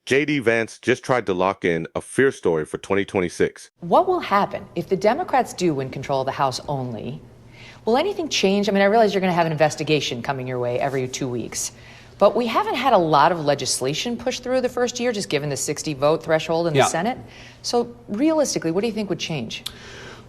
JD Vance just tried to lock in a fear story for 2026. What will happen if the Democrats do win control of the House only? Will anything change? I mean, I realize you're going to have an investigation coming your way every 2 weeks, but we haven't had a lot of legislation pushed through the first year, just given the 60 vote threshold in the Senate. So realistically, what do you think would change?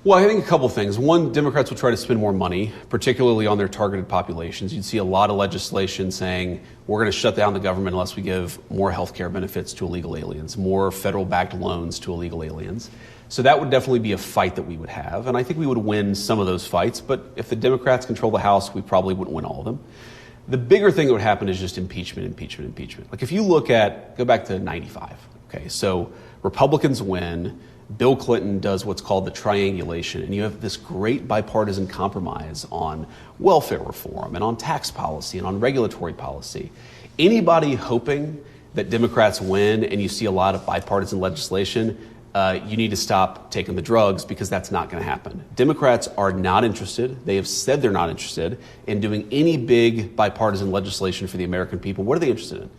Well, I think a couple things. One, Democrats will try to spend more money, particularly on their targeted populations. You'd see a lot of legislation saying we're going to shut down the government unless we give more health care benefits to illegal aliens, more federal-backed loans to illegal aliens. So that would definitely be a fight that we would have. And I think we would win some of those fights. But if the Democrats control the House, we probably wouldn't win all of them. The bigger thing that would happen is just impeachment. Like if you go back to 95. Okay, so Republicans win. Bill Clinton does what's called the triangulation, and you have this great bipartisan compromise on welfare reform and on tax policy and on regulatory policy. Anybody hoping that Democrats win and you see a lot of bipartisan legislation, you need to stop taking the drugs, because that's not going to happen. Democrats are not interested. They have said they're not interested in doing any big bipartisan legislation for the American people. What are they interested in?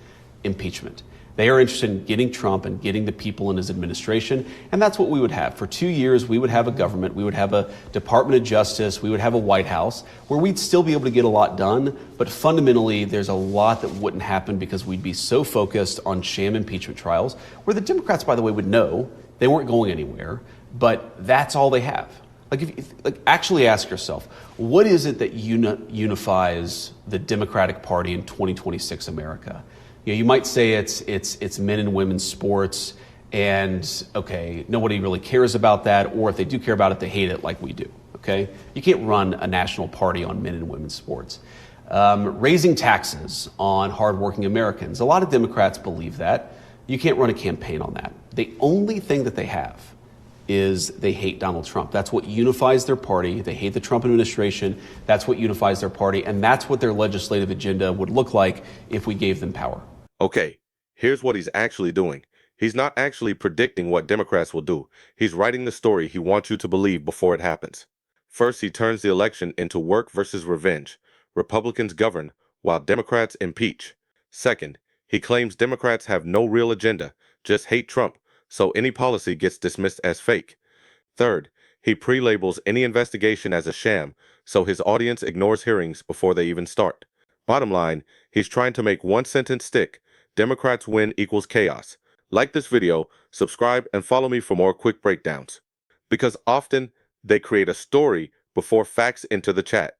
Impeachment. They are interested in getting Trump and getting the people in his administration, and that's what we would have. For 2 years, we would have a government, we would have a Department of Justice, we would have a White House, where we'd still be able to get a lot done, but fundamentally, there's a lot that wouldn't happen because we'd be so focused on sham impeachment trials, where the Democrats, by the way, would know they weren't going anywhere, but that's all they have. Actually ask yourself, what is it that unifies the Democratic Party in 2026 America? You know, you might say it's men and women's sports, and okay, nobody really cares about that, or if they do care about it, they hate it like we do. Okay, you can't run a national party on men and women's sports. Raising taxes on hardworking Americans. A lot of Democrats believe that. You can't run a campaign on that. The only thing that they have is they hate Donald Trump. That's what unifies their party. They hate the Trump administration. That's what unifies their party, and that's what their legislative agenda would look like if we gave them power. Okay, here's what he's actually doing. He's not actually predicting what Democrats will do. He's writing the story he wants you to believe before it happens. First, he turns the election into work versus revenge. Republicans govern while Democrats impeach. Second, he claims Democrats have no real agenda, just hate Trump, so any policy gets dismissed as fake. Third, he pre-labels any investigation as a sham, so his audience ignores hearings before they even start. Bottom line, he's trying to make one sentence stick: Democrats win equals chaos. Like this video, subscribe, and follow me for more quick breakdowns. Because often, they create a story before facts enter the chat.